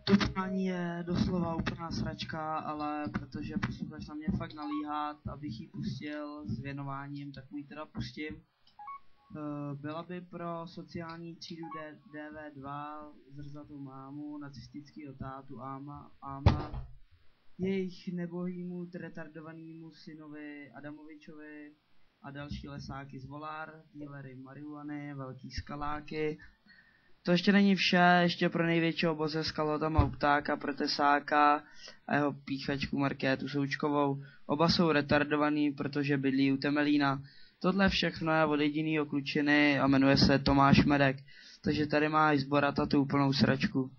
To přání je doslova úplná sračka, ale protože posluchač na mě fakt nalíhá, abych ji pustil s věnováním, tak mu ji teda pustím. Byla by pro sociální třídu DV2 zrzatou mámu, nacistického tátu Ama, jejich nebohýmu retardovanému synovi Adamovičovi a další lesáky z Volar, dílery marihuany, velký skaláky. To ještě není vše, ještě pro největšího boze Skalota Mauptáka, protesáka a jeho píchačku Markétu Součkovou. Oba jsou retardovaný, protože bydlí u Temelína. Tohle všechno je od jedinýho klučiny a jmenuje se Tomáš Medek. Takže tady máš z Borata tu úplnou sračku.